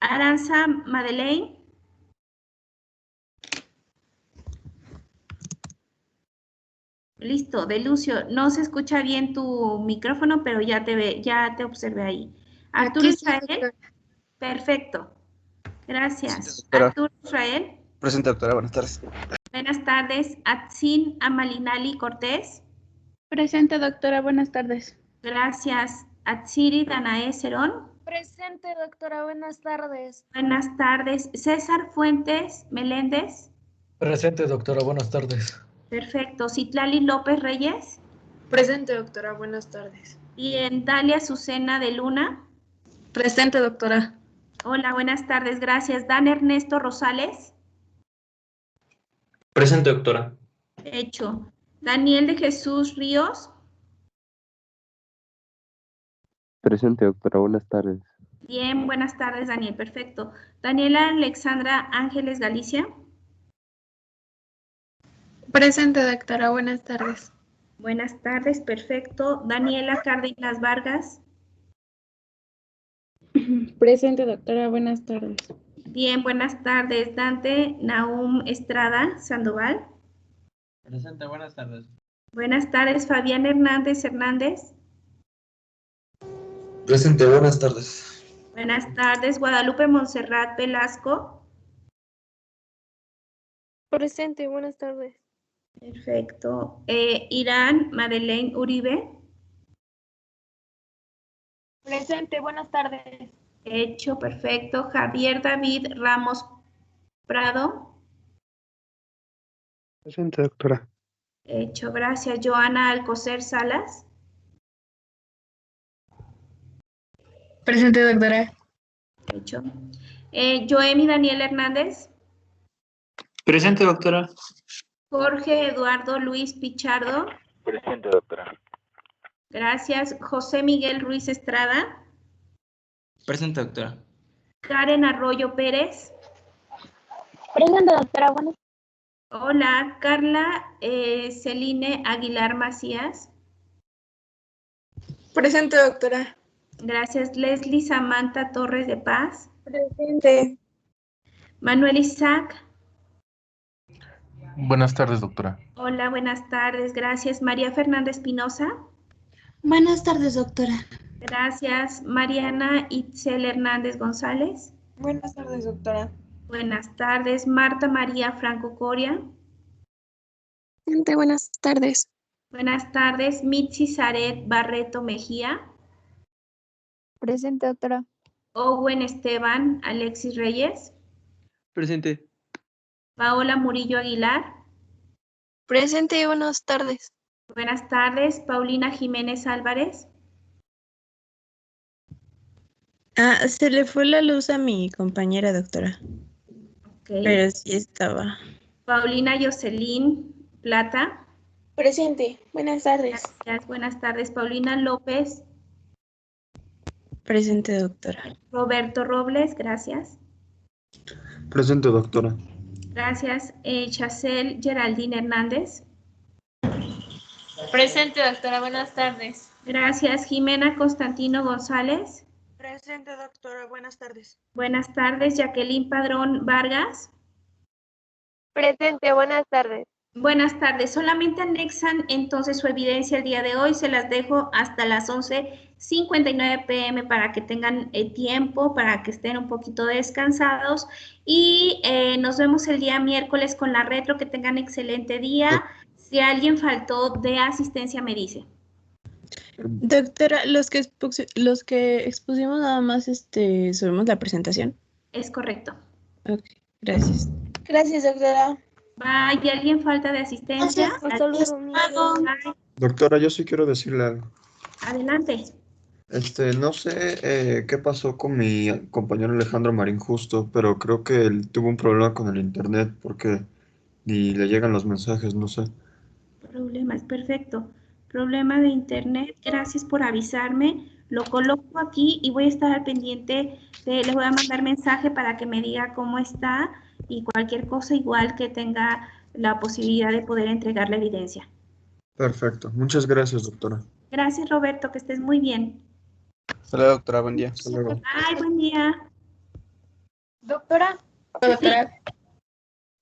Aranza, Madeleine. Listo, de Lucio. No se escucha bien tu micrófono, pero ya te observé ahí. Arturo Israel. Perfecto. Gracias. Doctora. Arturo Israel. Presente, doctora. Buenas tardes. Buenas tardes. Atsin Amalinali Cortés. Presente, doctora. Buenas tardes. Gracias. Atsiri Danae Cerón. Presente, doctora. Buenas tardes. Buenas tardes. César Fuentes Meléndez. Presente, doctora. Buenas tardes. Perfecto. Citlali López Reyes. Presente, doctora. Buenas tardes. Bien. Dalia Azucena de Luna. Presente, doctora. Hola, buenas tardes. Gracias. Dan Ernesto Rosales. Presente, doctora. Hecho. Daniel de Jesús Ríos. Presente, doctora. Buenas tardes. Bien, buenas tardes, Daniel. Perfecto. Daniela Alexandra Ángeles Galicia. Presente, doctora. Buenas tardes. Buenas tardes, perfecto. Daniela Cárdenas Vargas. Presente, doctora. Buenas tardes. Bien, buenas tardes. Dante Nahum Estrada Sandoval. Presente, buenas tardes. Buenas tardes. Fabián Hernández Hernández. Presente, buenas tardes. Buenas tardes. Guadalupe Montserrat Velasco. Presente, buenas tardes. Perfecto. Irán Madeleine Uribe. Presente, buenas tardes. Hecho, perfecto. Javier David Ramos Prado. Presente, doctora. Hecho, gracias. Joana Alcocer Salas. Presente, doctora. Hecho. Joemi Daniel Hernández. Presente, doctora. Jorge Eduardo Luis Pichardo. Presente, doctora. Gracias. José Miguel Ruiz Estrada. Presente, doctora. Karen Arroyo Pérez. Presente, doctora. Buenas. Hola. Carla Celine Aguilar Macías. Presente, doctora. Gracias. Leslie Samantha Torres de Paz. Presente. Manuel Isaac. Buenas tardes, doctora. Hola, buenas tardes. Gracias. María Fernanda Espinosa. Buenas tardes, doctora. Gracias. Mariana Itzel Hernández González. Buenas tardes, doctora. Buenas tardes. Marta María Franco Coria. Presente, buenas tardes. Buenas tardes. Mitzi Zaret Barreto Mejía. Presente, doctora. Owen Esteban Alexis Reyes. Presente. Paola Murillo Aguilar. Presente, buenas tardes. Buenas tardes. Paulina Jiménez Álvarez. Se le fue la luz a mi compañera, doctora. Okay. Pero sí estaba. Paulina Jocelyn Plata. Presente. Buenas tardes. Gracias. Buenas tardes. Paulina López. Presente, doctora. Roberto Robles. Gracias. Presente, doctora. Gracias. Chacel Geraldine Hernández. Presente, doctora. Buenas tardes. Gracias. Jimena Constantino González. Presente, doctora. Buenas tardes. Buenas tardes. Jacqueline Padrón Vargas. Presente, buenas tardes. Buenas tardes. Solamente anexan entonces su evidencia el día de hoy. Se las dejo hasta las 11:59 p.m. para que tengan tiempo, para que estén un poquito descansados. Y nos vemos el día miércoles con la retro. Que tengan excelente día. Si alguien faltó de asistencia, me dice. Doctora, los que expusimos nada más subimos la presentación. Es correcto. Ok, gracias. Gracias, doctora. Bye. ¿Y alguien falta de asistencia? Hasta luego. Bye. Doctora, yo sí quiero decirle algo. Adelante. No sé qué pasó con mi compañero Alejandro Marín Justo, pero creo que él tuvo un problema con el internet porque ni le llegan los mensajes, no sé. Problemas, perfecto. Problema de internet, gracias por avisarme. Lo coloco aquí y voy a estar al pendiente. Le voy a mandar mensaje para que me diga cómo está y cualquier cosa igual que tenga la posibilidad de poder entregar la evidencia. Perfecto. Muchas gracias, doctora. Gracias, Roberto, que estés muy bien. Hasta luego, doctora. Buen día. Hasta luego. Ay, buen día. Doctora, Doctora.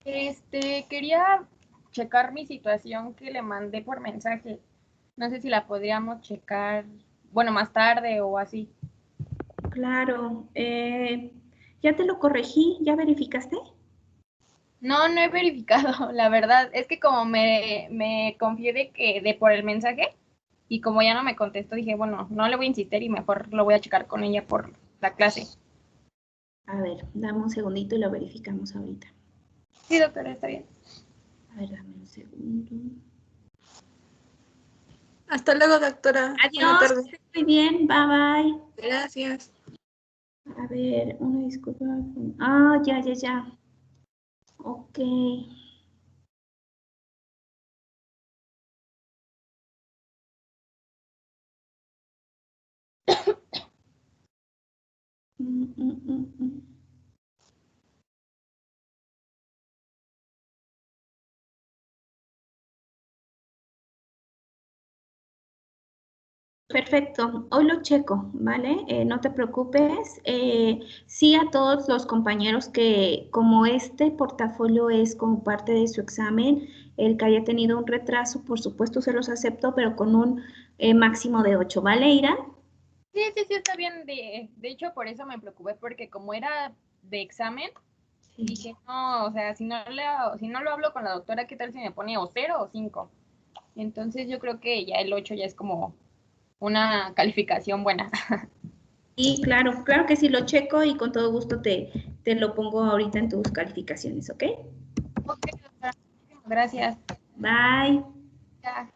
quería checar mi situación que le mandé por mensaje. No sé si la podríamos checar, bueno, más tarde o así. Claro. Ya te lo corregí, ¿ya verificaste? No, no he verificado, la verdad. Es que como me confié de por el mensaje y como ya no me contestó, dije, bueno, no le voy a insistir y mejor lo voy a checar con ella por la clase. A ver, dame un segundito y lo verificamos ahorita. Sí, doctora, está bien. A ver, dame un segundo. Hasta luego, doctora. Adiós, Buenas tardes. muy bien, bye bye. Gracias. A ver, una disculpa. Ya. Ok. Mm. Perfecto, hoy lo checo, ¿vale? No te preocupes. Sí, a todos los compañeros que como este portafolio es como parte de su examen, el que haya tenido un retraso, por supuesto se los acepto, pero con un máximo de 8, ¿vale, Irán? Sí, está bien. De hecho, por eso me preocupé, porque como era de examen, dije, no, o sea, si no lo hablo con la doctora, ¿qué tal si me pone o 0 o 5? Entonces yo creo que ya el 8 ya es como una calificación buena. Sí, claro que sí, lo checo y con todo gusto te lo pongo ahorita en tus calificaciones, ¿ok? Ok, doctora, muchísimas gracias. Bye. Ya.